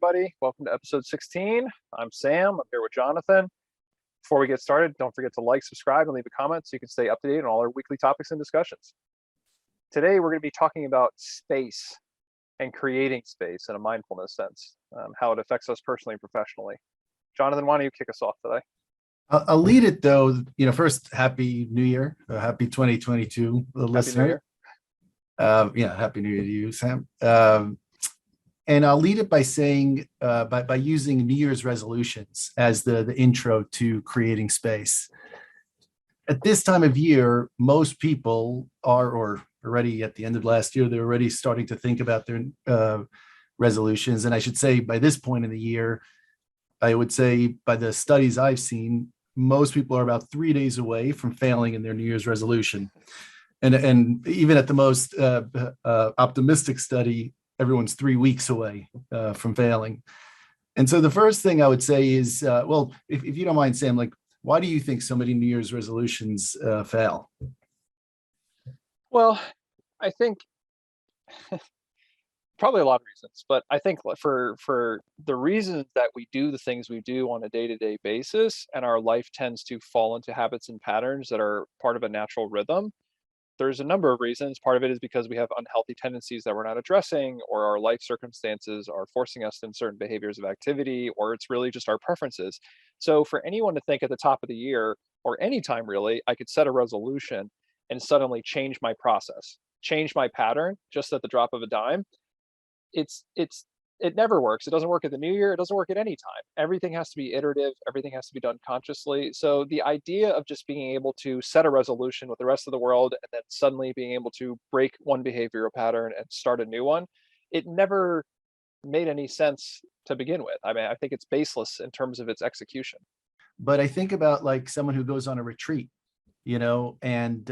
everybody. Welcome to episode 16. I'm Sam. I'm here with Jonathan. Before we get started, don't forget to like, subscribe, and leave a comment so you can stay up to date on all our weekly topics and discussions. Today, we're going to be talking about space and creating space in a mindfulness sense, how it affects us personally and professionally. Jonathan, why don't you kick us off today? I'll lead it though. First, Happy New Year, Happy 2022, listener. Happy New Year to you, Sam. And I'll lead it by saying, by using New Year's resolutions as the intro to creating space. At this time of year, most people are, or already at the end of last year, they're already starting to think about their resolutions. And I should say by this point in the year, I would say by the studies I've seen, most people are about 3 days away from failing in their New Year's resolution. And even at the most optimistic study, everyone's 3 weeks away from failing. And so the first thing I would say is, if you don't mind, Sam, why do you think so many New Year's resolutions fail? Well, I think probably a lot of reasons, but I think for the reasons that we do the things we do on a day-to-day basis, and our life tends to fall into habits and patterns that are part of a natural rhythm, there's a number of reasons. Part of it is because we have unhealthy tendencies that we're not addressing, or our life circumstances are forcing us in certain behaviors of activity, or it's really just our preferences. So for anyone to think at the top of the year, or anytime really, I could set a resolution and suddenly change my process, change my pattern just at the drop of a dime, it never works. It doesn't work at the new year. It doesn't work at any time. Everything has to be iterative. Everything has to be done consciously. So the idea of just being able to set a resolution with the rest of the world and then suddenly being able to break one behavioral pattern and start a new one, it never made any sense to begin with. I mean, I think it's baseless in terms of its execution. But I think about someone who goes on a retreat, and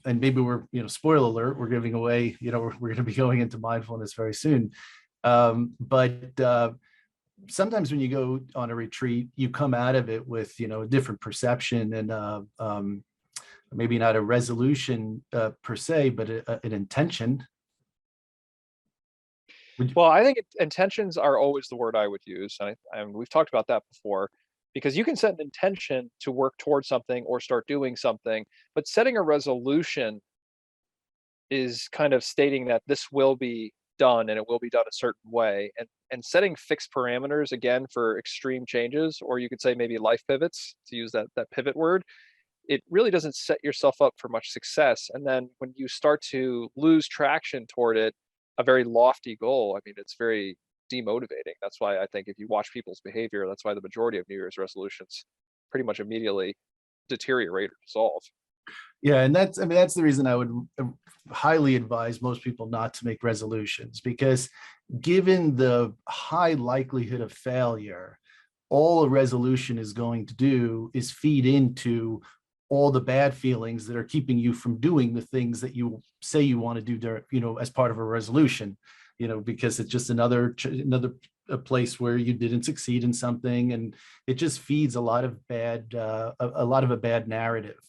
maybe we're, spoiler alert, we're giving away, we're going to be going into mindfulness very soon. But sometimes when you go on a retreat, you come out of it with, a different perception and maybe not a resolution per se, but an intention. Well, I think intentions are always the word I would use. And we've talked about that before, because you can set an intention to work towards something or start doing something, but setting a resolution is kind of stating that this will be done and it will be done a certain way, and setting fixed parameters again for extreme changes, or you could say maybe life pivots, to use that pivot word. It really doesn't set yourself up for much success. And then when you start to lose traction toward it, a very lofty goal, I mean, it's very demotivating. That's why I think if you watch people's behavior, that's why the majority of New Year's resolutions pretty much immediately deteriorate or dissolve. Yeah, and that's the reason I would highly advise most people not to make resolutions, because given the high likelihood of failure, all a resolution is going to do is feed into all the bad feelings that are keeping you from doing the things that you say you want to do, as part of a resolution, because it's just another place where you didn't succeed in something, and it just feeds a lot of a bad narrative.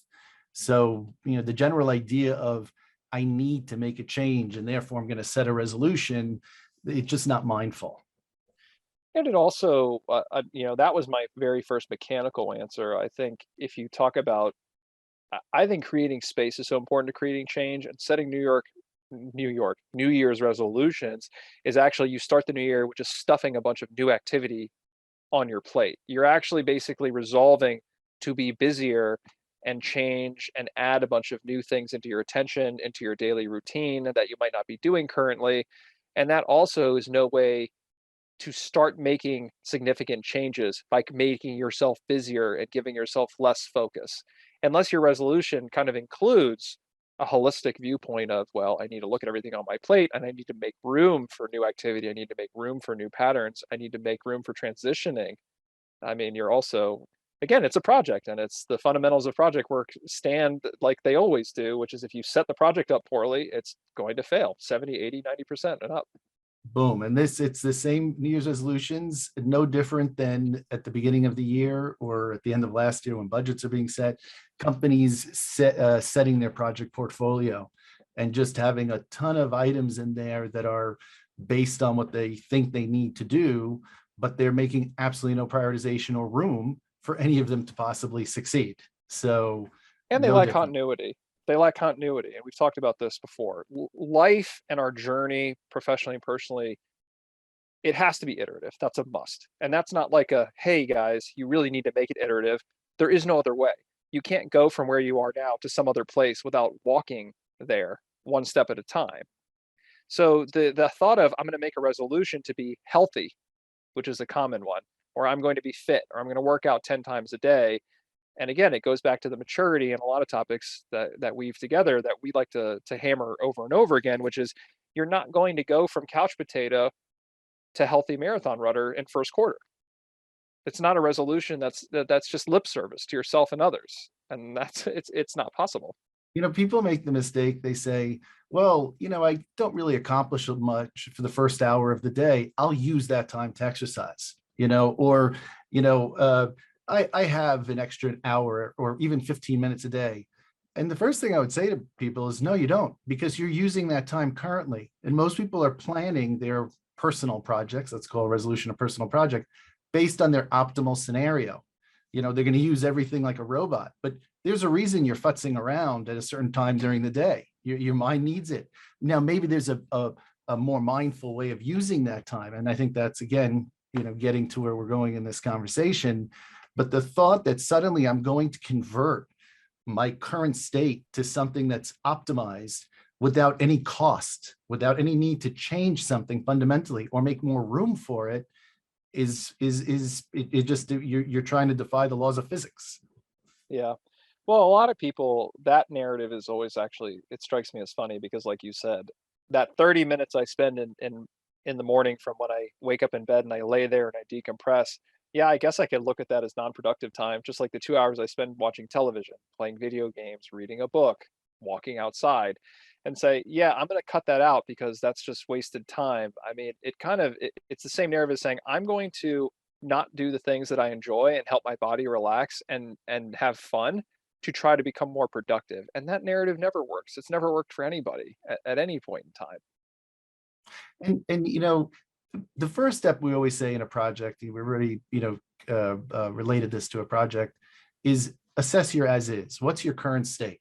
So, the general idea of I need to make a change and therefore I'm going to set a resolution, it's just not mindful. And it also, that was my very first mechanical answer. I think if you talk about, I think creating space is so important to creating change, and setting New Year's resolutions is actually, you start the new year with just stuffing a bunch of new activity on your plate. You're actually basically resolving to be busier and change and add a bunch of new things into your attention, into your daily routine that you might not be doing currently. And that also is no way to start making significant changes by making yourself busier and giving yourself less focus, unless your resolution kind of includes a holistic viewpoint of, well, I need to look at everything on my plate and I need to make room for new activity. I need to make room for new patterns. I need to make room for transitioning. I mean, you're also, again, it's a project, and it's the fundamentals of project work stand like they always do, which is if you set the project up poorly, it's going to fail 70, 80, 90% and up. Boom. And it's the same New Year's resolutions, no different than at the beginning of the year or at the end of last year when budgets are being set. Companies setting their project portfolio and just having a ton of items in there that are based on what they think they need to do, but they're making absolutely no prioritization or room for any of them to possibly succeed. So And they no lack different. continuity. They lack continuity, and we've talked about this before. Life and our journey, professionally and personally, it has to be iterative. That's a must. And that's not like a, hey guys, you really need to make it iterative. There is no other way. You can't go from where you are now to some other place without walking there one step at a time. So the thought of I'm going to make a resolution to be healthy, which is a common one, or I'm going to be fit, or I'm going to work out 10 times a day. And again, it goes back to the maturity and a lot of topics that weave together that we like to hammer over and over again, which is you're not going to go from couch potato to healthy marathon runner in first quarter. It's not a resolution that's just lip service to yourself and others. And that's it's not possible. People make the mistake. They say, well, I don't really accomplish much for the first hour of the day. I'll use that time to exercise, or, I have an extra hour or even 15 minutes a day. And the first thing I would say to people is, no, you don't, because you're using that time currently. And most people are planning their personal projects, let's call a resolution a personal project, based on their optimal scenario. They're going to use everything like a robot, but there's a reason you're futzing around at a certain time during the day. Your mind needs it. Now, maybe there's a more mindful way of using that time. And I think that's, again, getting to where we're going in this conversation. But the thought that suddenly I'm going to convert my current state to something that's optimized without any cost, without any need to change something fundamentally or make more room for it, is it just you're trying to defy the laws of physics. Yeah. Well, a lot of people, that narrative is always actually, it strikes me as funny because like you said, that 30 minutes I spend in the morning from when I wake up in bed and I lay there and I decompress. Yeah, I guess I could look at that as non-productive time, just like the 2 hours I spend watching television, playing video games, reading a book, walking outside, and say, yeah, I'm going to cut that out because that's just wasted time. I mean, it's the same narrative as saying, I'm going to not do the things that I enjoy and help my body relax and have fun to try to become more productive. And that narrative never works. It's never worked for anybody at any point in time. And the first step we always say in a project, we've already related this to a project, is assess your as is. What's your current state?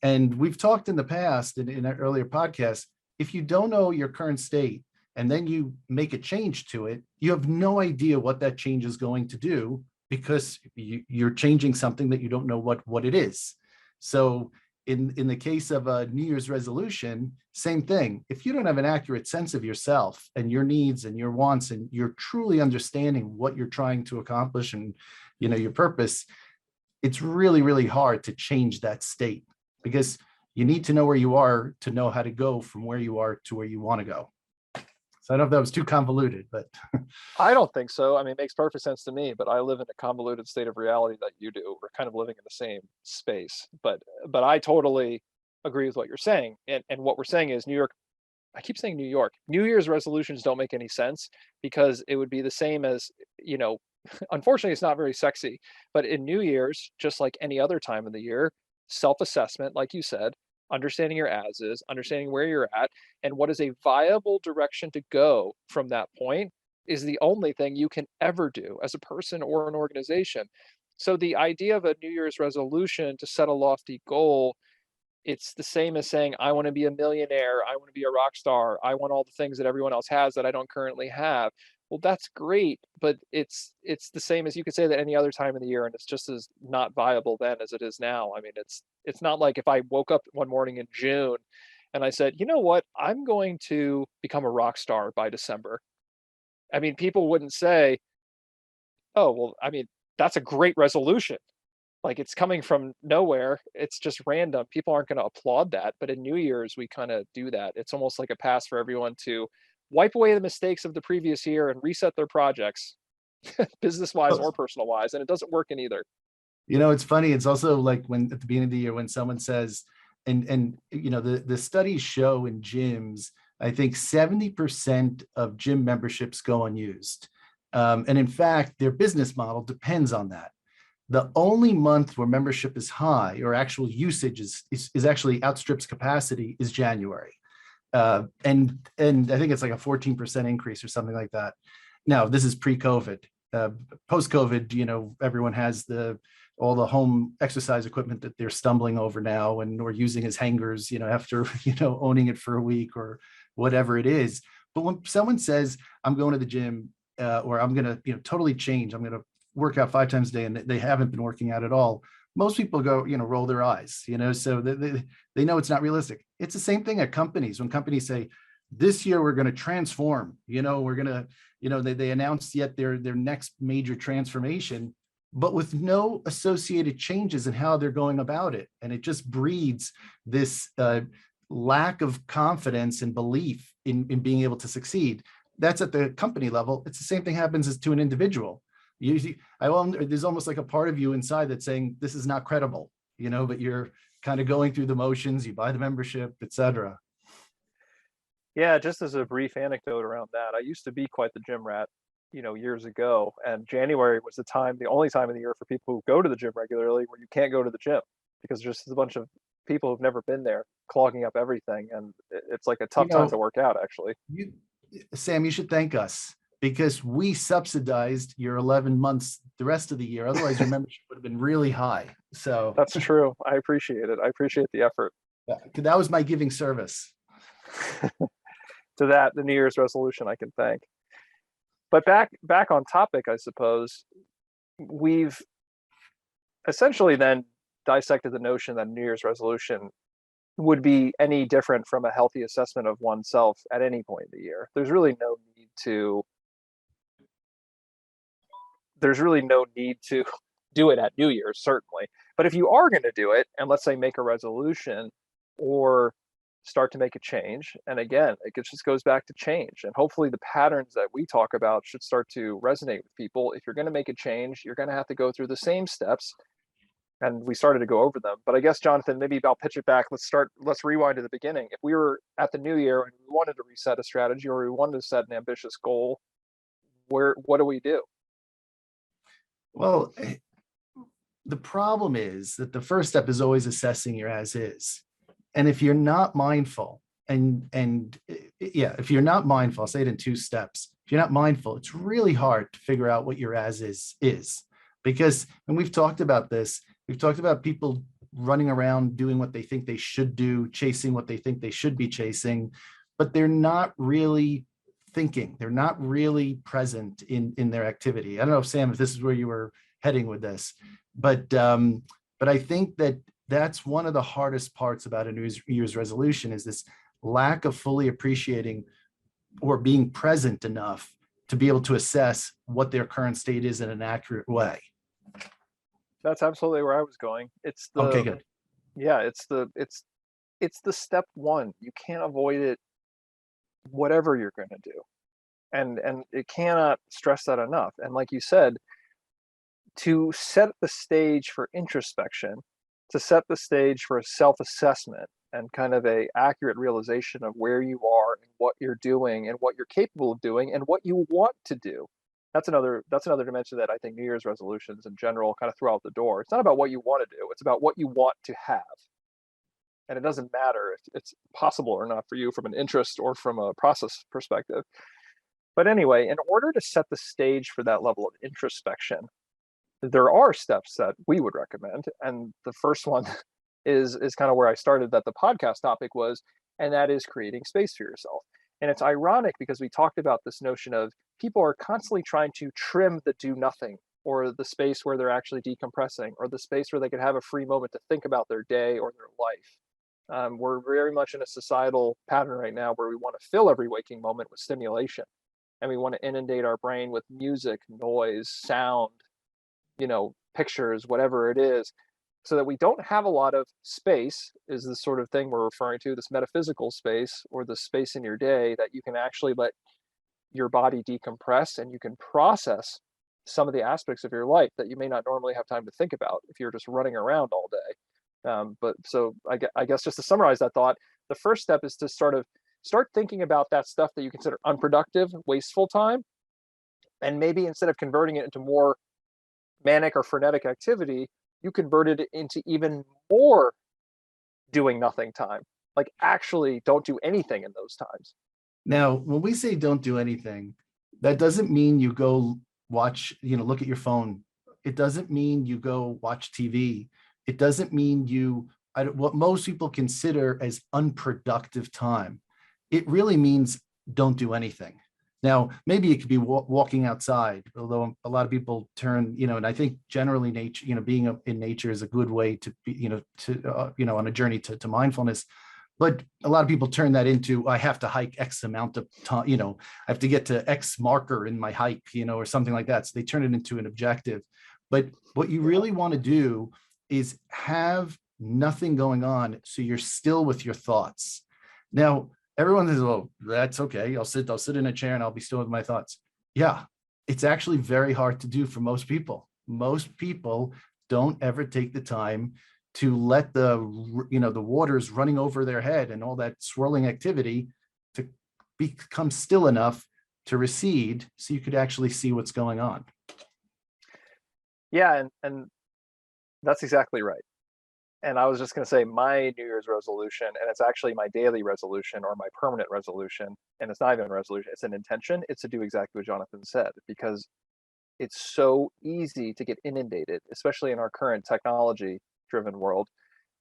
And we've talked in the past in an earlier podcast, if you don't know your current state and then you make a change to it, you have no idea what that change is going to do because you're changing something that you don't know what it is. So in the case of a New Year's resolution, same thing. If you don't have an accurate sense of yourself and your needs and your wants, and you're truly understanding what you're trying to accomplish and your purpose, it's really, really hard to change that state because you need to know where you are to know how to go from where you are to where you want to go. So I don't know if that was too convoluted, but I don't think so. I mean, it makes perfect sense to me, but I live in a convoluted state of reality that you do. We're kind of living in the same space. But I totally agree with what you're saying. And what we're saying is New York, I keep saying New York. New Year's resolutions don't make any sense because it would be the same as, unfortunately it's not very sexy, but in New Year's, just like any other time of the year, self-assessment, like you said, understanding your as is, understanding where you're at, and what is a viable direction to go from that point is the only thing you can ever do as a person or an organization. So the idea of a New Year's resolution to set a lofty goal, it's the same as saying, I want to be a millionaire, I want to be a rock star, I want all the things that everyone else has that I don't currently have. Well, that's great, but it's the same as you could say that any other time of the year, and it's just as not viable then as it is now. I mean, it's not like if I woke up one morning in June and I said, you know what, I'm going to become a rock star by December. I mean, people wouldn't say, oh, well, I mean, that's a great resolution. Like it's coming from nowhere. It's just random. People aren't going to applaud that. But in New Year's, we kind of do that. It's almost like a pass for everyone to wipe away the mistakes of the previous year and reset their projects, business wise or personal wise. And it doesn't work in either. it's funny. It's also like when at the beginning of the year, when someone says, and the studies show in gyms, I think 70% of gym memberships go unused. And in fact, their business model depends on that. The only month where membership is high or actual usage is actually outstrips capacity is January. And I think it's like a 14% increase or something like that. Now, this is pre-COVID. Post-COVID, everyone has all the home exercise equipment that they're stumbling over now and or using as hangers, after owning it for a week or whatever it is. But when someone says, I'm going to the gym, or I'm going to totally change, I'm going to work out 5 times a day, and they haven't been working out at all, most people go, roll their eyes, so they know it's not realistic. It's the same thing at companies. When companies say, this year we're going to transform, we're going to, they announced yet their next major transformation, but with no associated changes in how they're going about it. And it just breeds this lack of confidence and belief in being able to succeed. That's at the company level. It's the same thing happens as to an individual. There's almost like a part of you inside that's saying, this is not credible, but you're kind of going through the motions, you buy the membership, etc. Yeah, just as a brief anecdote around that, I used to be quite the gym rat, years ago. And January was the only time of the year for people who go to the gym regularly where you can't go to the gym because there's just a bunch of people who've never been there clogging up everything. And it's like a You tough time to know, work out, actually. you, Sam, you should thank us because we subsidized your 11 months the rest of the year. Otherwise, your membership would have been really high. So That's true. I appreciate it. I appreciate the effort. that was my giving service. To that, the New Year's resolution I can thank. But back on topic, I suppose, we've essentially then dissected the notion that New Year's resolution would be any different from a healthy assessment of oneself at any point in the year. There's really no need to do it at New Year's, certainly. But if you are going to do it, and let's say make a resolution or start to make a change, and again, it just goes back to change. And hopefully the patterns that we talk about should start to resonate with people. If you're going to make a change, you're going to have to go through the same steps. And we started to go over them. But I guess, Jonathan, maybe I'll pitch it back. Let's rewind to the beginning. If we were at the new year and we wanted to reset a strategy or we wanted to set an ambitious goal, what do we do? Well, the problem is that the first step is always assessing your as is. And if you're not mindful, if you're not mindful, I'll say it in 2 steps. If you're not mindful, it's really hard to figure out what your as is. Because, and we've talked about this, we've talked about people running around doing what they think they should do, chasing what they think they should be chasing, but they're not really thinking. They're not really present in their activity. I don't know, Sam, if this is where you were heading with this, but I think that's one of the hardest parts about a New Year's resolution is this lack of fully appreciating or being present enough to be able to assess what their current state is in an accurate way. That's absolutely where I was going. Okay, good. Yeah, it's the step one. You can't avoid it, whatever you're going to do. And it cannot stress that enough. And like you said, to set the stage for introspection, to set the stage for a self-assessment and kind of a accurate realization of where you are and what you're doing and what you're capable of doing and what you want to do. That's another dimension that I think New Year's resolutions in general kind of throw out the door. It's not about what you want to do, it's about what you want to have. And it doesn't matter if it's possible or not for you from an interest or from a process perspective. But anyway, in order to set the stage for that level of introspection, there are steps that we would recommend. And the first one is kind of where I started that the podcast topic was, and that is creating space for yourself. And it's ironic because we talked about this notion of people are constantly trying to trim the do nothing or the space where they're actually decompressing or the space where they could have a free moment to think about their day or their life. We're very much in a societal pattern right now where we want to fill every waking moment with stimulation and we want to inundate our brain with music, noise, sound, pictures, whatever it is, so that we don't have a lot of space is the sort of thing we're referring to, this metaphysical space or the space in your day that you can actually let your body decompress and you can process some of the aspects of your life that you may not normally have time to think about if you're just running around all day. But so I guess just to summarize that thought, the first step is to start thinking about that stuff that you consider unproductive, wasteful time, and maybe instead of converting it into more manic or frenetic activity, you converted it into even more doing nothing time. Like actually don't do anything in those times. Now, when we say don't do anything, that doesn't mean you go watch, look at your phone. It doesn't mean you go watch TV. It doesn't mean what most people consider as unproductive time. It really means don't do anything. Now, maybe it could be walking outside, although a lot of people turn, and I think generally nature, being in nature is a good way to be, on a journey to mindfulness. But a lot of people turn that into, I have to hike X amount of time, I have to get to X marker in my hike, or something like that. So they turn it into an objective. But what you really want to do is have nothing going on, so you're still with your thoughts. Now, everyone says, "Oh, that's okay. I'll sit in a chair and I'll be still with my thoughts." Yeah, it's actually very hard to do for most people. Most people don't ever take the time to let the waters running over their head and all that swirling activity to become still enough to recede, so you could actually see what's going on. Yeah, and that's exactly right. And I was just going to say my New Year's resolution, and it's actually my daily resolution or my permanent resolution, and it's not even a resolution, it's an intention. It's to do exactly what Jonathan said, because it's so easy to get inundated, especially in our current technology driven world,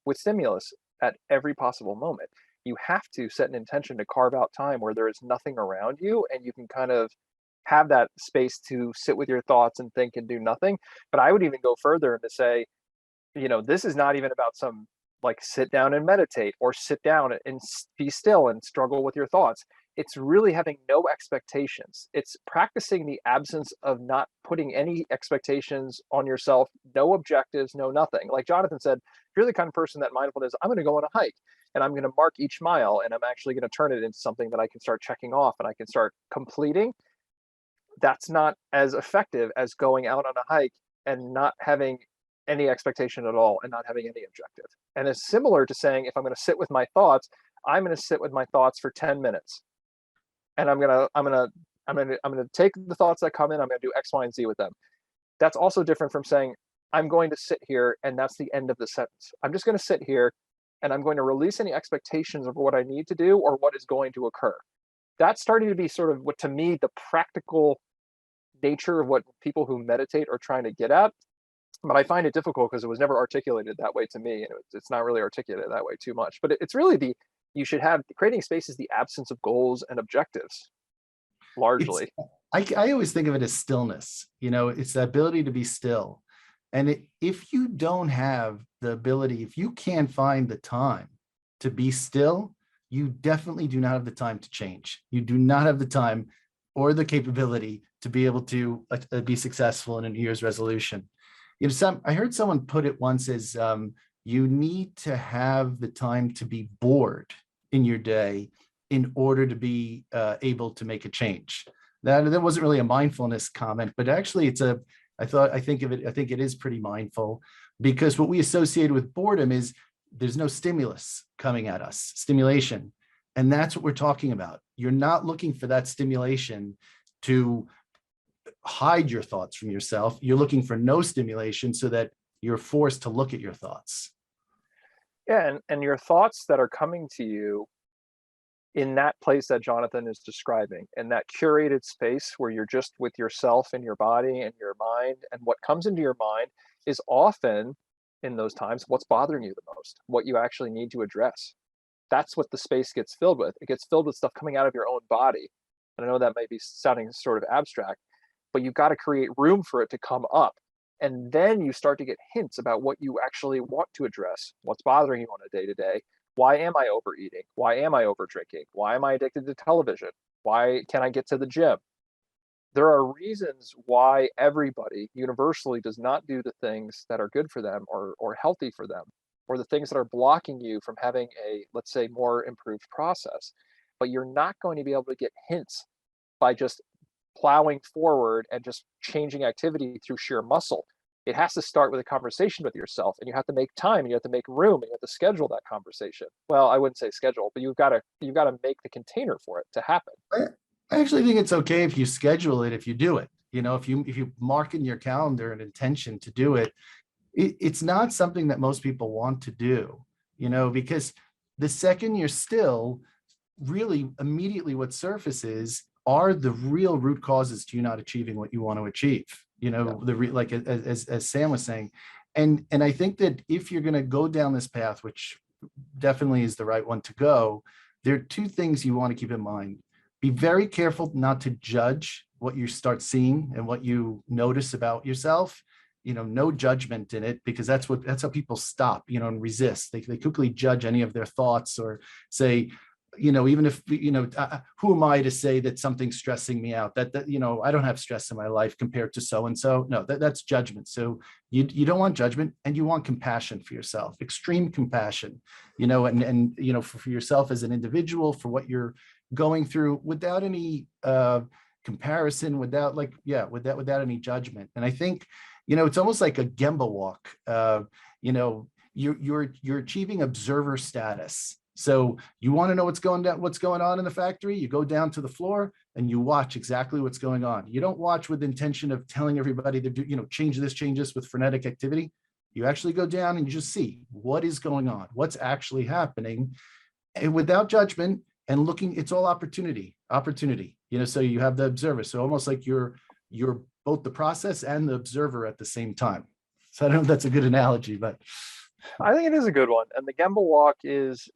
with stimulus at every possible moment. You have to set an intention to carve out time where there is nothing around you and you can kind of have that space to sit with your thoughts and think and do nothing. But I would even go further and to say, this is not even about some like sit down and meditate or sit down and be still and struggle with your thoughts. It's really having no expectations. It's practicing the absence of not putting any expectations on yourself, no objectives, no nothing. Like Jonathan said, if you're the kind of person that mindfulness, I'm going to go on a hike and I'm going to mark each mile and I'm actually going to turn it into something that I can start checking off and I can start completing. That's not as effective as going out on a hike and not having any expectation at all and not having any objective. And it's similar to saying, if I'm going to sit with my thoughts, I'm going to sit with my thoughts for 10 minutes. And I'm going to take the thoughts that come in, I'm going to do X, Y, and Z with them. That's also different from saying, I'm going to sit here and that's the end of the sentence. I'm just going to sit here and I'm going to release any expectations of what I need to do or what is going to occur. That's starting to be sort of what, to me, the practical nature of what people who meditate are trying to get at. But I find it difficult because it was never articulated that way to me, and it's not really articulated that way too much. But it's really you should have creating space is the absence of goals and objectives, It's largely. I always think of it as stillness. It's the ability to be still. And if you don't have the ability, if you can't find the time to be still, you definitely do not have the time to change. You do not have the time or the capability to be able to be successful in a New Year's resolution. I heard someone put it once as you need to have the time to be bored in your day in order to be able to make a change. That wasn't really a mindfulness comment, but actually I think it is pretty mindful, because what we associate with boredom is there's no stimulus coming at us, stimulation. And that's what we're talking about. You're not looking for that stimulation to hide your thoughts from yourself. You're looking for no stimulation so that you're forced to look at your thoughts. Yeah, and your thoughts that are coming to you in that place that Jonathan is describing, in that curated space where you're just with yourself and your body and your mind, and what comes into your mind is often in those times what's bothering you the most, what you actually need to address. That's what the space gets filled with. It gets filled with stuff coming out of your own body. And I know that might be sounding sort of abstract, but you've got to create room for it to come up. And then you start to get hints about what you actually want to address, what's bothering you on a day to day. Why am I overeating? Why am I over drinking? Why am I addicted to television? Why can't I get to the gym? There are reasons why everybody universally does not do the things that are good for them or healthy for them, or the things that are blocking you from having a, let's say, more improved process. But you're not going to be able to get hints by just plowing forward and just changing activity through sheer muscle. It has to start with a conversation with yourself, and you have to make time, and you have to make room, and you have to schedule that conversation. Well, I wouldn't say schedule, but you've got to make the container for it to happen. I actually think it's okay if you schedule it, if you do it. If you mark in your calendar an intention to do it, it's not something that most people want to do, because The second you're still, really immediately what surfaces are the real root causes to you not achieving what you want to achieve. Yeah. Like as Sam was saying, and I think that if you're going to go down this path, which definitely is the right one to go, there are two things you want to keep in mind. Be very careful not to judge what you start seeing and what you notice about yourself. No judgment in it, because that's how people stop, and resist. They quickly judge any of their thoughts, or say, even if, who am I to say that something's stressing me out? That I don't have stress in my life compared to so and so. No, that's judgment. So you don't want judgment, and you want compassion for yourself, extreme compassion, and for yourself as an individual, for what you're going through, without any comparison, without any judgment. And I think, it's almost like a Gimbal Walk. You're achieving observer status. So you want to know what's going on in the factory, you go down to the floor and you watch exactly what's going on. You don't watch with the intention of telling everybody to do, change this with frenetic activity. You actually go down and you just see what is going on, what's actually happening, and without judgment, and looking, it's all opportunity. So you have the observer. So almost like you're both the process and the observer at the same time. So I don't know if that's a good analogy, but I think it is a good one. And the Gimbal Walk is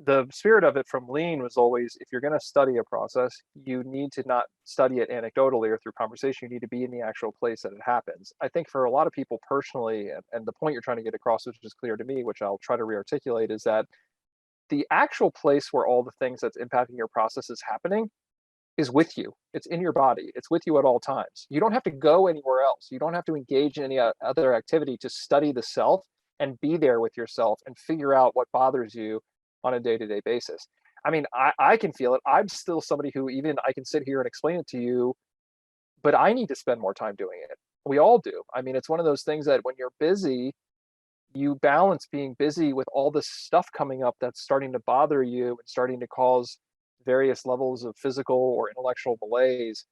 the spirit of it from Lean was always, if you're going to study a process, you need to not study it anecdotally or through conversation. You need to be in the actual place that it happens. I think for a lot of people personally, and the point you're trying to get across, which is clear to me, which I'll try to rearticulate, is that the actual place where all the things that's impacting your process is happening is with you. It's in your body. It's with you at all times. You don't have to go anywhere else. You don't have to engage in any other activity to study the self and be there with yourself and figure out what bothers you on a day-to-day basis. I mean, I can feel it. I'm still somebody who, even I can sit here and explain it to you, but I need to spend more time doing it. We all do. I mean, it's one of those things that when you're busy, you balance being busy with all this stuff coming up that's starting to bother you and starting to cause various levels of physical or intellectual malaise.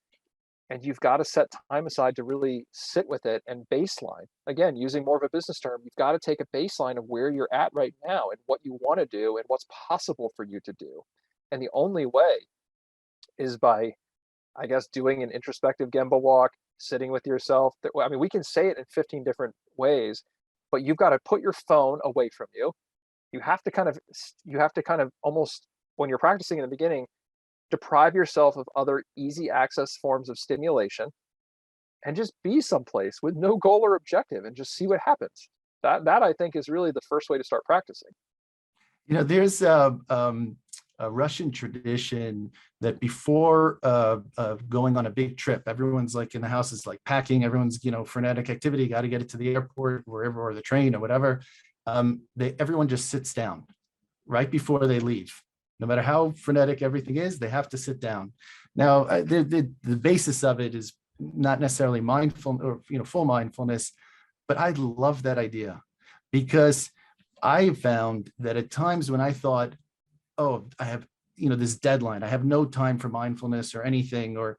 And you've got to set time aside to really sit with it and baseline. Again, using more of a business term, you've got to take a baseline of where you're at right now and what you want to do and what's possible for you to do. And the only way is by, I guess, doing an introspective Gemba walk, sitting with yourself. I mean, we can say it in 15 different ways, but you've got to put your phone away from you. You have to kind of almost, when you're practicing in the beginning, deprive yourself of other easy access forms of stimulation and just be someplace with no goal or objective and just see what happens. That I think is really the first way to start practicing. There's a Russian tradition that before going on a big trip, everyone's like in the house is like packing, everyone's, frenetic activity, got to get it to the airport, wherever, or the train or whatever. Everyone just sits down right before they leave. No matter how frenetic everything is, they have to sit down. Now, the basis of it is not necessarily mindful or full mindfulness, but I love that idea, because I found that at times when I thought, oh, I have this deadline, I have no time for mindfulness or anything, or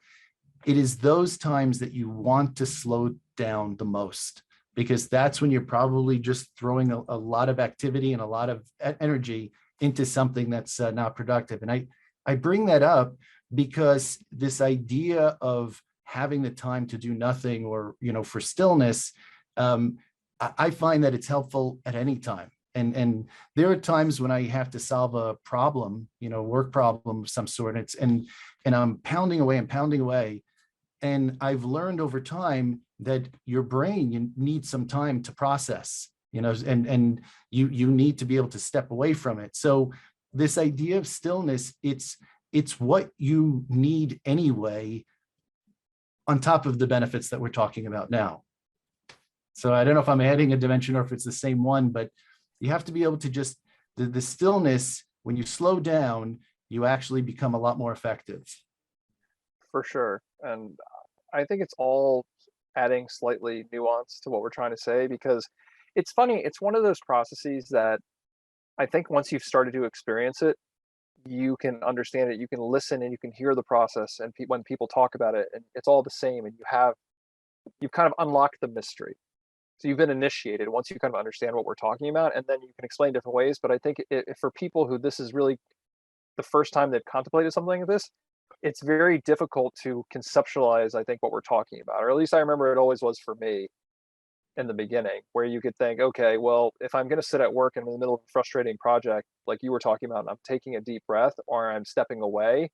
it is those times that you want to slow down the most, because that's when you're probably just throwing a lot of activity and a lot of energy into something that's not productive. And I bring that up because this idea of having the time to do nothing, or for stillness, I find that it's helpful at any time. And there are times when I have to solve a problem, work problem of some sort, and I'm pounding away. And I've learned over time that your brain, you need some time to process, and you need to be able to step away from it. So this idea of stillness, it's what you need anyway, on top of the benefits that we're talking about now. So I don't know if I'm adding a dimension or if it's the same one, but you have to be able to just, the stillness, when you slow down, you actually become a lot more effective. For sure. And I think it's all adding slightly nuance to what we're trying to say, because it's funny, it's one of those processes that I think once you've started to experience it, you can understand it, you can listen, and you can hear the process, and when people talk about it, and it's all the same, and you've kind of unlocked the mystery. So you've been initiated once you kind of understand what we're talking about, and then you can explain different ways. But I think for people who this is really the first time they've contemplated something like this, it's very difficult to conceptualize, I think, what we're talking about. Or at least I remember it always was for me in the beginning, where you could think, okay, well, if I'm going to sit at work in the middle of a frustrating project, like you were talking about, and I'm taking a deep breath or I'm stepping away,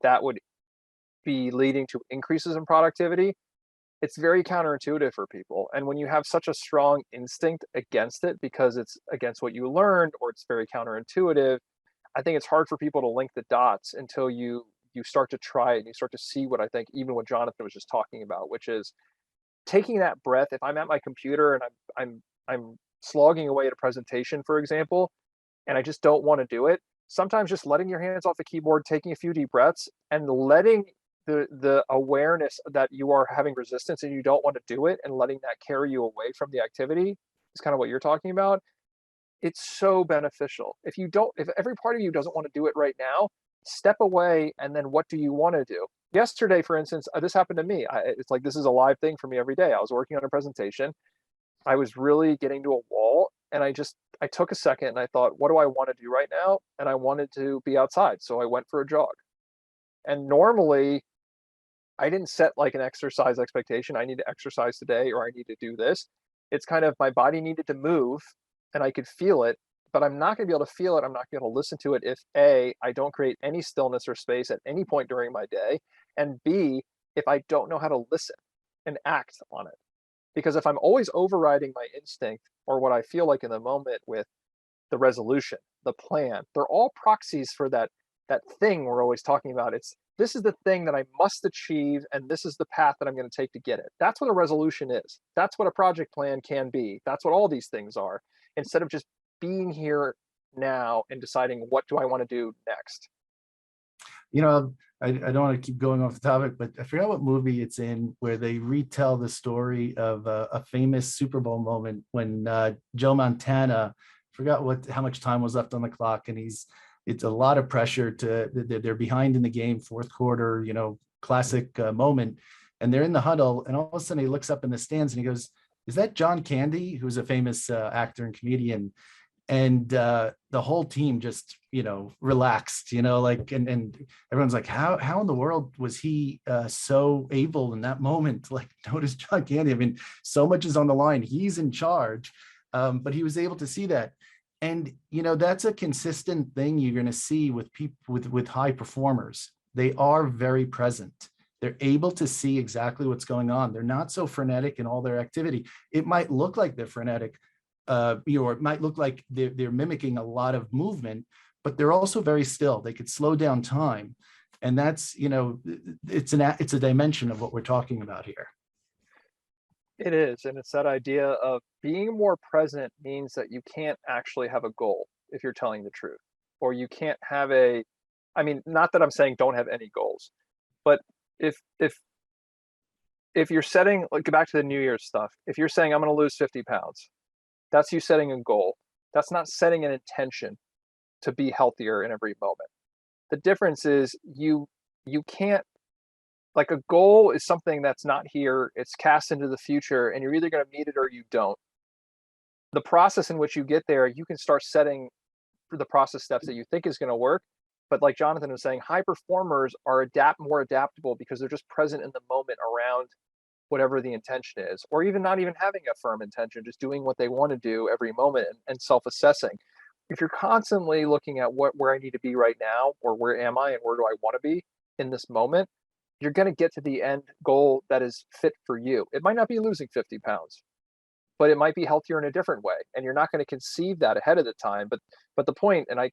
that would be leading to increases in productivity. It's very counterintuitive for people. And when you have such a strong instinct against it because it's against what you learned or it's very counterintuitive, I think it's hard for people to link the dots until you start to try it and you start to see what I think even what Jonathan was just talking about, which is taking that breath. If I'm at my computer and I'm slogging away at a presentation, for example, and I just don't want to do it, sometimes just letting your hands off the keyboard, taking a few deep breaths, and letting the awareness that you are having resistance and you don't want to do it, and letting that carry you away from the activity is kind of what you're talking about. It's so beneficial. If every part of you doesn't want to do it right now, step away, and then what do you want to do? Yesterday, for instance, this happened to me. It's like this is a live thing for me every day. I was working on a presentation. I was really getting to a wall, and I took a second and I thought, what do I want to do right now? And I wanted to be outside, so I went for a jog. And normally, I didn't set like an exercise expectation. I need to exercise today, or I need to do this. It's kind of my body needed to move, and I could feel it, but I'm not going to be able to feel it. I'm not going to be able to listen to it if A, I don't create any stillness or space at any point during my day, and B, if I don't know how to listen and act on it. Because if I'm always overriding my instinct or what I feel like in the moment with the resolution, the plan, they're all proxies for that thing we're always talking about. It's this is the thing that I must achieve, and this is the path that I'm going to take to get it. That's what a resolution is. That's what a project plan can be. That's what all these things are. Instead of just being here now and deciding what do I want to do next. You know, I don't want to keep going off the topic, but I forgot what movie it's in where they retell the story of a famous Super Bowl moment when Joe Montana forgot how much time was left on the clock, and it's a lot of pressure they're behind in the game, fourth quarter, classic moment, and they're in the huddle, and all of a sudden he looks up in the stands and he goes, "Is that John Candy?" Who's a famous actor and comedian, and the whole team just relaxed, like, and everyone's like, how in the world was he so able in that moment to like notice John Candy? I mean, so much is on the line, he's in charge, but he was able to see that. And that's a consistent thing you're going to see with people with high performers. They are very present. They're able to see exactly what's going on. They're not so frenetic in all their activity. It might look like they're frenetic, or it might look like they're mimicking a lot of movement, but they're also very still. They could slow down time, and that's it's a dimension of what we're talking about here. It is, and it's that idea of being more present means that you can't actually have a goal if you're telling the truth, or you can't have I mean, not that I'm saying don't have any goals, but if if if you're setting, like, go back to the New Year's stuff, if you're saying I'm going to lose 50 pounds, that's you setting a goal. That's not setting an intention to be healthier in every moment. The difference is you can't, like, a goal is something that's not here, it's cast into the future, and you're either going to meet it or you don't. The process in which you get there, you can start setting for the process steps that you think is going to work. But like Jonathan was saying, high performers are more adaptable because they're just present in the moment around whatever the intention is, or even not even having a firm intention, just doing what they want to do every moment, and self-assessing. If you're constantly looking at where I need to be right now, or where am I and where do I want to be in this moment, you're going to get to the end goal that is fit for you. It might not be losing 50 pounds, but it might be healthier in a different way. And you're not going to conceive that ahead of the time. But the point, and I,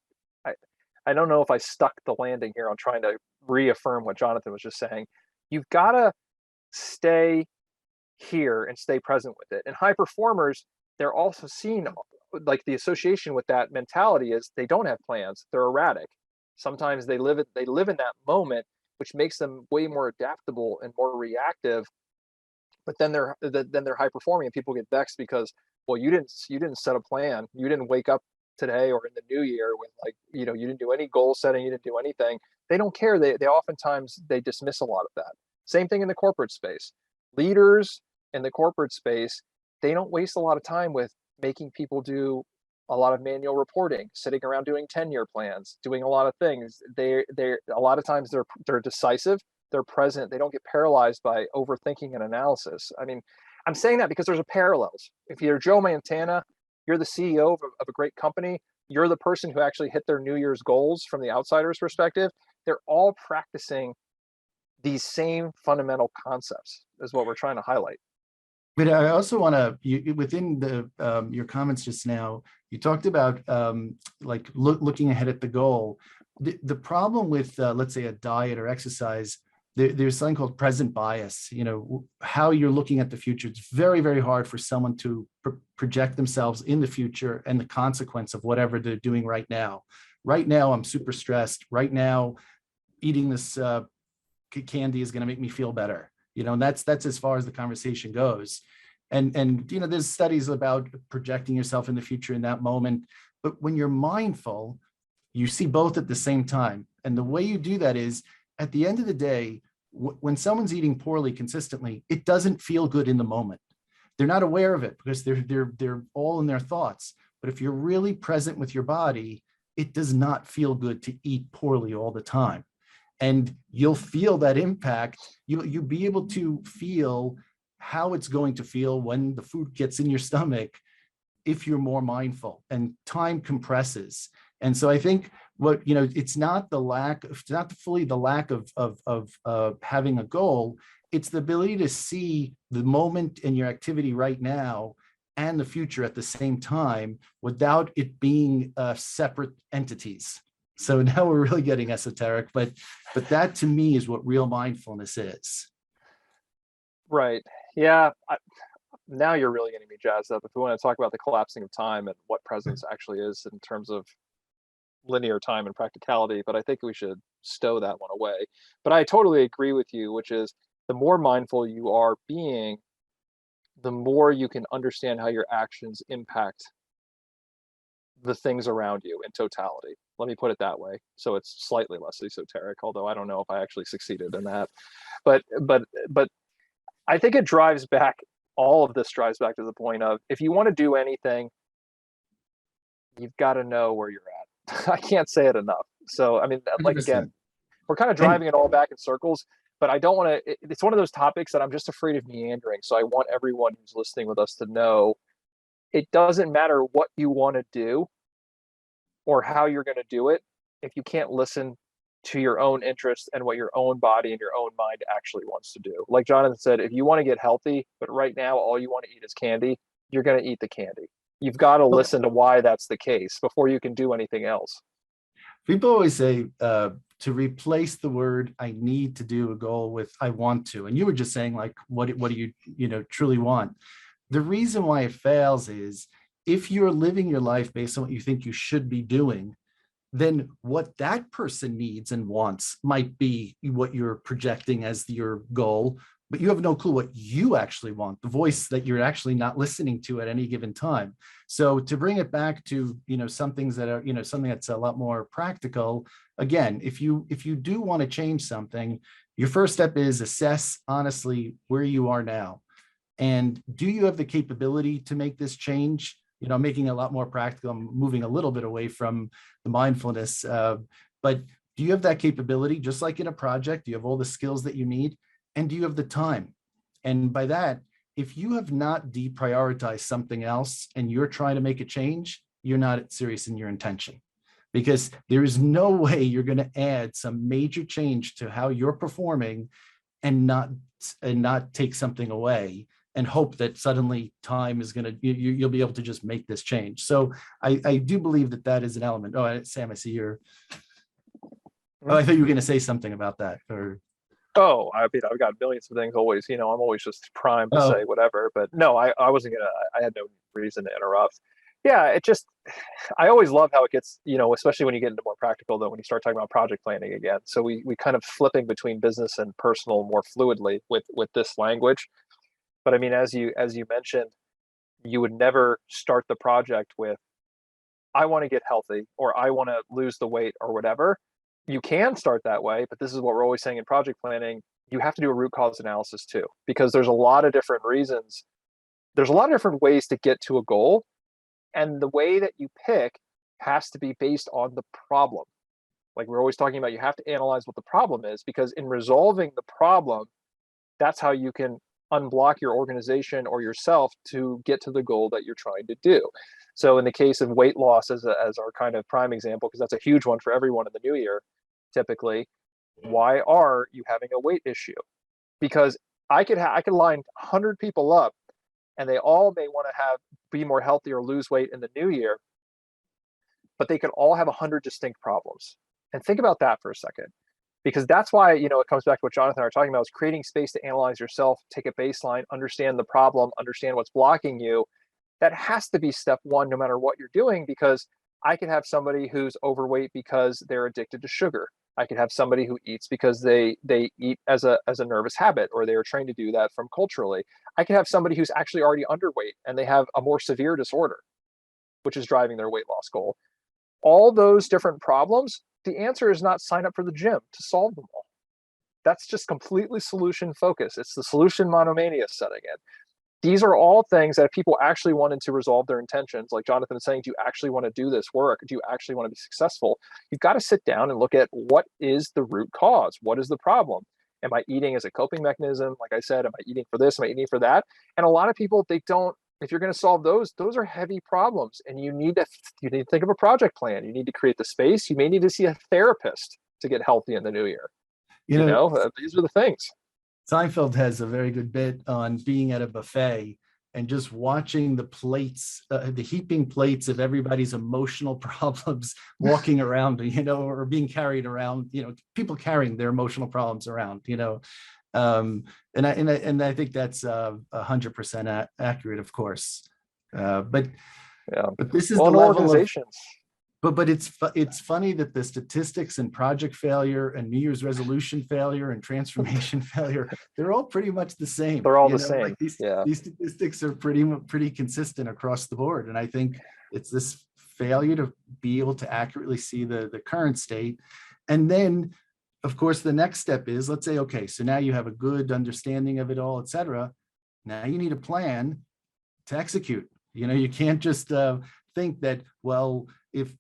I don't know if I stuck the landing here on trying to reaffirm what Jonathan was just saying. You've got to stay here and stay present with it. And high performers, they're also seen, like, the association with that mentality is they don't have plans. They're erratic. Sometimes they live in that moment, which makes them way more adaptable and more reactive. But then they're high performing, and people get vexed because, well, you didn't set a plan. You didn't wake up today or in the new year with, like, you didn't do any goal setting. You didn't do anything. They don't care. They oftentimes they dismiss a lot of that. Same thing in the corporate space. Leaders in the corporate space, they don't waste a lot of time with making people do a lot of manual reporting, sitting around doing 10-year plans, doing a lot of things. They're a lot of times they're decisive, they're present, they don't get paralyzed by overthinking and analysis. I mean, I'm saying that because there's a parallels. If you're Joe Montana, you're the CEO of a great company, you're the person who actually hit their New Year's goals from the outsider's perspective. They're all practicing these same fundamental concepts, is what we're trying to highlight. But I also want to, within the your comments just now, you talked about like looking ahead at the goal. The problem with, let's say, a diet or exercise, there's something called present bias. You know, how you're looking at the future. It's very, very hard for someone to project themselves in the future and the consequence of whatever they're doing right now. Right now, I'm super stressed. Right now, eating this candy is going to make me feel better. You know, and that's as far as the conversation goes. And you know, there's studies about projecting yourself in the future in that moment. But when you're mindful, you see both at the same time. And the way you do that is, at the end of the day, when someone's eating poorly consistently, it doesn't feel good in the moment. They're not aware of it because they're all in their thoughts. But if you're really present with your body, it does not feel good to eat poorly all the time. And you'll feel that impact. You'll be able to feel how it's going to feel when the food gets in your stomach if you're more mindful, and time compresses. And so I think what, you know, it's not the lack of, not fully the lack of having a goal. It's the ability to see the moment in your activity right now and the future at the same time without it being separate entities. So now we're really getting esoteric, but that to me is what real mindfulness is. Right. Yeah. Now you're really getting me jazzed up. If we want to talk about the collapsing of time and what presence actually is in terms of linear time and practicality, but I think we should stow that one away. But I totally agree with you, which is the more mindful you are being, the more you can understand how your actions impact the things around you in totality. Let me put it that way. So it's slightly less esoteric, although I don't know if I actually succeeded in that. But I think it drives back, all of this drives back to the point of, if you want to do anything, you've got to know where you're at. I can't say it enough. So, I mean, like, again, 100%. we're kind of And driving it all back in circles, but I don't want to, it's one of those topics that I'm just afraid of meandering. So I want everyone who's listening with us to know it doesn't matter what you want to do or how you're going to do it if you can't listen to your own interests and what your own body and your own mind actually wants to do. Like Jonathan said, if you want to get healthy, but right now all you want to eat is candy, you're going to eat the candy. You've got to well, listen to why that's the case before you can do anything else. people always say to replace the word "I need to" do a goal with "I want to." And you were just saying, like, what do you know truly want? The reason why it fails is, if you're living your life based on what you think you should be doing, then what that person needs and wants might be what you're projecting as your goal, but you have no clue what you actually want, the voice that you're actually not listening to at any given time. So to bring it back to, you know, some things that are, you know, something that's a lot more practical, again, if you do want to change something, your first step is assess honestly where you are now. And do you have the capability to make this change? You know, making it a lot more practical. I'm moving a little bit away from the mindfulness, but do you have that capability? Just like in a project, do you have all the skills that you need? And do you have the time? And by that, if you have not deprioritized something else and you're trying to make a change, you're not serious in your intention, because there is no way you're going to add some major change to how you're performing and not take something away and hope that suddenly time is going to, you'll be able to just make this change. So I do believe that is an element. Oh, Sam, I see you're, oh, I thought you were going to say something about that. Or Oh, I mean, I've got millions of things always, I'm always just primed to say oh, whatever, but no, I wasn't gonna, I had no reason to interrupt. Yeah, it just, I always love how it gets, especially when you get into more practical, though, when you start talking about project planning again. So we kind of flipping between business and personal more fluidly with this language. But I mean, as you mentioned, you would never start the project with, I want to get healthy or I want to lose the weight or whatever. You can start that way, but this is what we're always saying in project planning. You have to do a root cause analysis too, because there's a lot of different reasons there's a lot of different ways to get to a goal, and the way that you pick has to be based on the problem. Like we're always talking about, you have to analyze what the problem is, because in resolving the problem, that's how you can unblock your organization or yourself to get to the goal that you're trying to do. So in the case of weight loss as our kind of prime example, because that's a huge one for everyone in the new year, typically, why are you having a weight issue? Because I could line 100 people up, and they all may want to have be more healthy or lose weight in the new year, but they could all have 100 distinct problems. And think about that for a second, because that's why, it comes back to what Jonathan and I are talking about, is creating space to analyze yourself, take a baseline, understand the problem, understand what's blocking you. That has to be step one, no matter what you're doing, because I could have somebody who's overweight because they're addicted to sugar. I could have somebody who eats because they eat as a nervous habit, or they are trained to do that from culturally. I could have somebody who's actually already underweight and they have a more severe disorder, which is driving their weight loss goal. All those different problems, the answer is not sign up for the gym to solve them all. That's just completely solution focused. It's the solution monomania setting in. These are all things that if people actually wanted to resolve their intentions, like Jonathan is saying, do you actually want to do this work? Do you actually want to be successful? You've got to sit down and look at, what is the root cause? What is the problem? Am I eating as a coping mechanism? Like I said, am I eating for this? Am I eating for that? And a lot of people, they don't, if you're going to solve those are heavy problems, and you need to think of a project plan. You need to create the space. You may need to see a therapist to get healthy in the new year. You know, These are the things. Seinfeld has a very good bit on being at a buffet and just watching the plates, the heaping plates of everybody's emotional problems walking around, or being carried around, people carrying their emotional problems around, and I think that's 100% accurate, of course. But Yeah. this is Well, the in level of organizations, but it's funny that the statistics and project failure and New Year's resolution failure and transformation failure, they're all pretty much the same. they're all the Like same. Yeah. these statistics are pretty consistent across the board. And I think it's this failure to be able to accurately see the current state. And then, of course, the next step is, let's say, okay, so now you have a good understanding of it all, et cetera. Now you need a plan to execute. You can't just think that, well,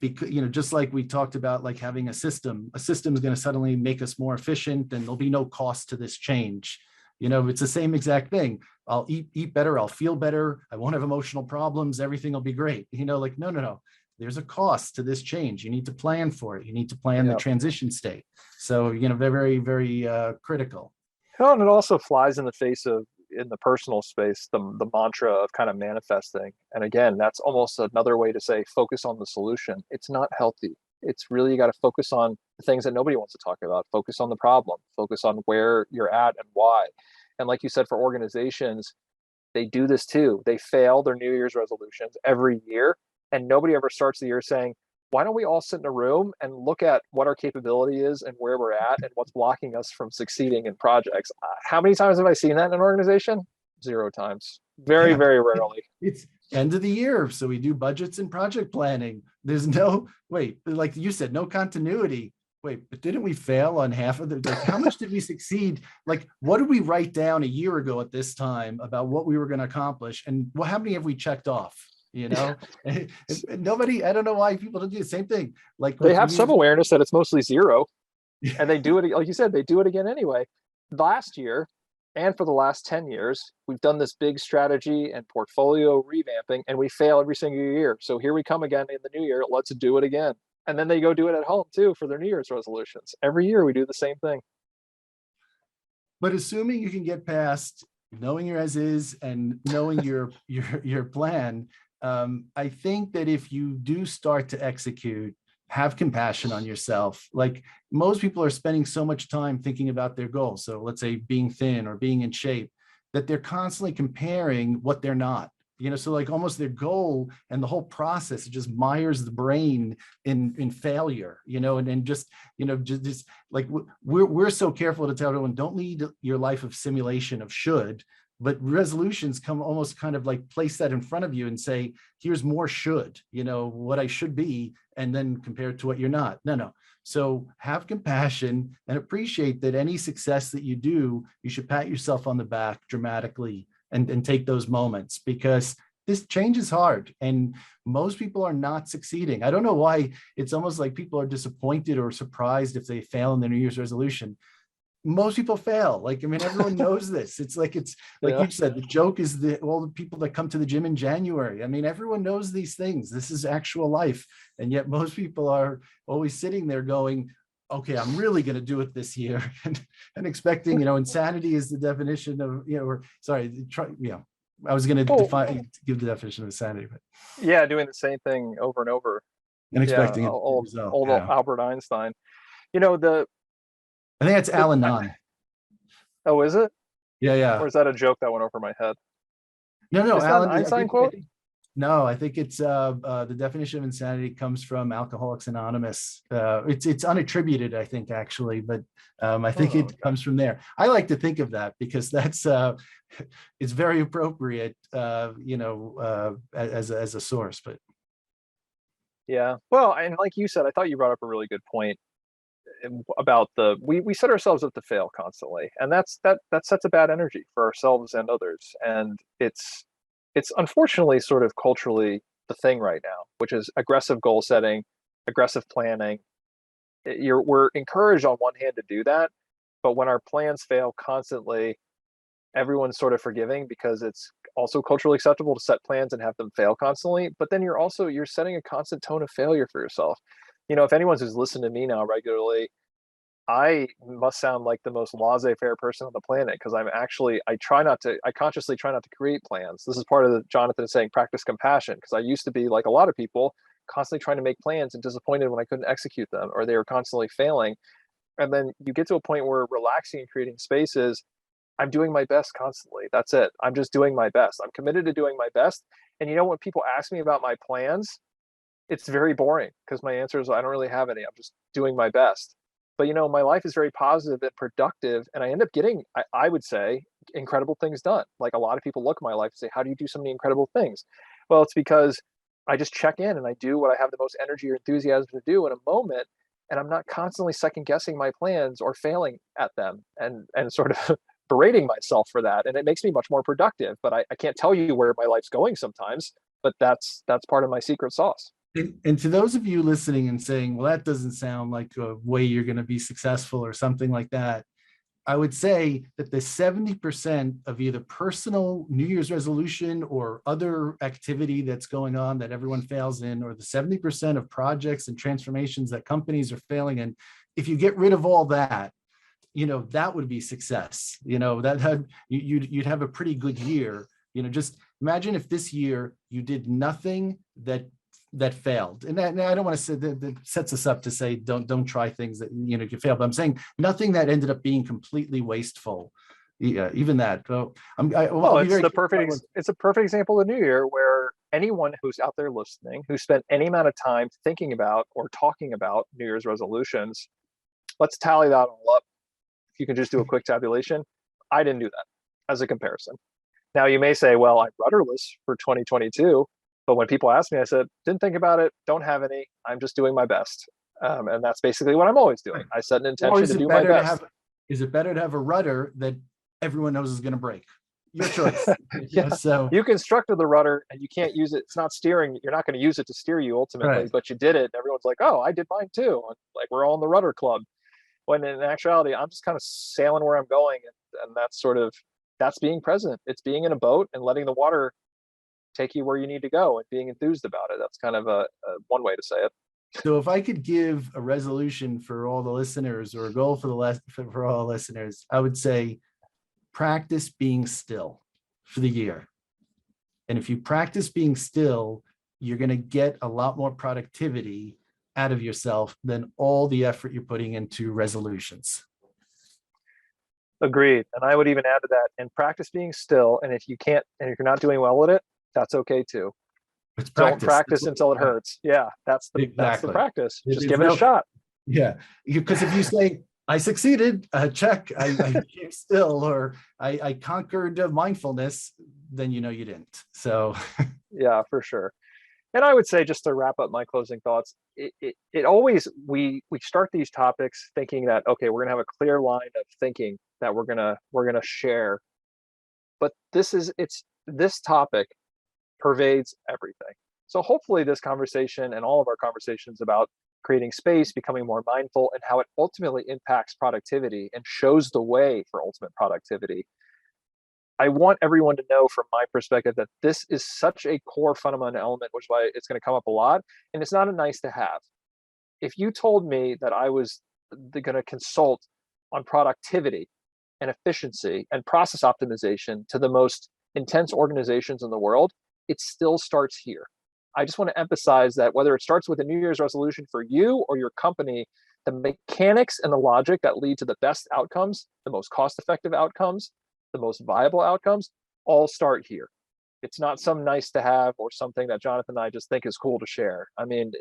because just like we talked about, like having a system is going to suddenly make us more efficient and there'll be no cost to this change. It's the same exact thing. I'll eat better, I'll feel better, I won't have emotional problems, everything will be great. Like, no, there's a cost to this change. You need to plan for it. You need to plan the transition state. So they're very, very critical. And it also flies in the face of, in the personal space, the mantra of kind of manifesting. And again, that's almost another way to say, focus on the solution. It's not healthy. It's really, you got to focus on the things that nobody wants to talk about. Focus on the problem. Focus on where you're at and why. And like you said, for organizations, they do this too. They fail their New Year's resolutions every year, and nobody ever starts the year saying, why don't we all sit in a room and look at what our capability is and where we're at and what's blocking us from succeeding in projects? How many times have I seen that in an organization? 0 times. Very, Yeah. very rarely. It's end of the year, so we do budgets and project planning. There's no, wait, like you said, no continuity. Wait, but didn't we fail on half of the, like, how much did we succeed? Like, what did we write down a year ago at this time about what we were going to accomplish? And how many have we checked off? Nobody, I don't know why people don't do the same thing. Like, they have some awareness that it's mostly 0, and they do it, like you said, they do it again anyway. Last year, and for the last 10 years, we've done this big strategy and portfolio revamping, and we fail every single year. So here we come again in the new year. Let's do it again. And then they go do it at home too for their New Year's resolutions. Every year we do the same thing. But assuming you can get past knowing your as is and knowing your plan, I think that if you do start to execute, have compassion on yourself. Like, most people are spending so much time thinking about their goals. So let's say being thin or being in shape, that they're constantly comparing what they're not. So like almost their goal and the whole process, it just mires the brain in failure, and just like we're so careful to tell everyone, don't lead your life of simulation of should, but resolutions come almost kind of like place that in front of you and say, here's more should, what I should be, and then compare it to what you're not. No. So have compassion and appreciate that any success that you do, you should pat yourself on the back dramatically and take those moments, because this change is hard and most people are not succeeding. I don't know why. It's almost like people are disappointed or surprised if they fail in their New Year's resolution. Most people fail. Like, I mean, everyone knows this. It's like Yeah. you said, the joke is all the people that come to the gym in January. I mean, everyone knows these things. This is actual life. And yet most people are always sitting there going, okay, I'm really going to do it this year, and expecting, insanity is the definition of, or sorry, I was going to Oh, give the definition of insanity, but yeah, doing the same thing over and over. and Yeah, expecting a different old result. old Yeah. Albert Einstein. You know the I think that's the Alan Nunn. oh, is it? Yeah, Or yeah. is that a joke that went over my head? No, Is that an Alan, Einstein quote? no, I think it's the definition of insanity comes from Alcoholics Anonymous. It's unattributed, I think, actually, but I think Oh, it okay. comes from there. I like to think of that because that's it's very appropriate, as a source. But Yeah. Well, and like you said, I thought you brought up a really good point about we set ourselves up to fail constantly, and that sets a bad energy for ourselves and others. And it's unfortunately sort of culturally the thing right now, which is aggressive goal setting, aggressive planning. We're encouraged on one hand to do that, but when our plans fail constantly, everyone's sort of forgiving because it's also culturally acceptable to set plans and have them fail constantly. But then you're setting a constant tone of failure for yourself. If anyone's who's listened to me now regularly, I must sound like the most laissez-faire person on the planet because I consciously try not to create plans. This is part of the Jonathan is saying practice compassion, because I used to be like a lot of people, constantly trying to make plans and disappointed when I couldn't execute them or they were constantly failing. And then you get to a point where relaxing and creating spaces, I'm doing my best constantly. That's it. I'm just doing my best. I'm committed to doing my best. And when people ask me about my plans, it's very boring because my answer is I don't really have any. I'm just doing my best. But my life is very positive and productive, and I end up getting, I would say, incredible things done. Like a lot of people look at my life and say, "How do you do so many incredible things?" Well, it's because I just check in and I do what I have the most energy or enthusiasm to do in a moment, and I'm not constantly second guessing my plans or failing at them and sort of berating myself for that. And it makes me much more productive. But I can't tell you where my life's going sometimes. But that's part of my secret sauce. and to those of you listening and saying, well, that doesn't sound like a way you're going to be successful or something like that, I would say that the 70% of either personal New Year's resolution or other activity that's going on that everyone fails in, or the 70% of projects and transformations that companies are failing in, if you get rid of all that, that would be success. That you'd have a pretty good year. Just imagine if this year you did nothing that failed. And I don't want to say that sets us up to say don't try things that you fail, but I'm saying nothing that ended up being completely wasteful. Yeah, even that. So I'll Well, be very careful. it's a perfect example of New Year where anyone who's out there listening who spent any amount of time thinking about or talking about New Year's resolutions, let's tally that all up. If you can just do a quick tabulation, I didn't do that as a comparison. Now you may say, well, I'm rudderless for 2022, but when people ask me, I said, didn't think about it, don't have any, I'm just doing my best. And that's basically what I'm always doing. I set an Or intention to do my best. is it better to have a rudder that everyone knows is going to break? Your choice. Yeah, So you constructed the rudder and you can't use it. It's not steering. You're not going to use it to steer you ultimately, right. but you did it. And everyone's like, oh, I did mine too. And like we're all in the rudder club. When in actuality, I'm just kind of sailing where I'm going. And that's being present. It's being in a boat and letting the water take you where you need to go and being enthused about it. That's kind of a one way to say it. So if I could give a resolution for all the listeners, or a goal for all listeners, I would say practice being still for the year. And if you practice being still, you're going to get a lot more productivity out of yourself than all the effort you're putting into resolutions. Agreed. And I would even add to that and practice being still. And if you can't, and if you're not doing well at it, that's okay too. It's Don't practice. practice until it hurts. Yeah, that's the Exactly. practice. Just There's give it a no, shot. yeah, because if you say, I succeeded, check, I keep still, or I conquered mindfulness, then you didn't. So Yeah, for sure. And I would say, just to wrap up my closing thoughts, it always we start these topics thinking that okay, we're gonna have a clear line of thinking that we're gonna share. but this topic pervades everything. So hopefully this conversation and all of our conversations about creating space, becoming more mindful, and how it ultimately impacts productivity and shows the way for ultimate productivity. I want everyone to know from my perspective that this is such a core fundamental element, which is why it's going to come up a lot. And it's not a nice to have. If you told me that I was going to consult on productivity and efficiency and process optimization to the most intense organizations in the world, it still starts here. I just want to emphasize that whether it starts with a New Year's resolution for you or your company, the mechanics and the logic that lead to the best outcomes, the most cost effective outcomes, the most viable outcomes, all start here. It's not some nice to have or something that Jonathan and I just think is cool to share. I mean,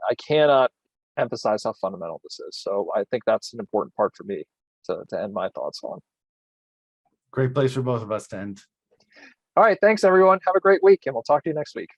I cannot emphasize how fundamental this is. So I think that's an important part for me to end my thoughts on. Great place for both of us to end. All right. Thanks, everyone. Have a great week, and we'll talk to you next week.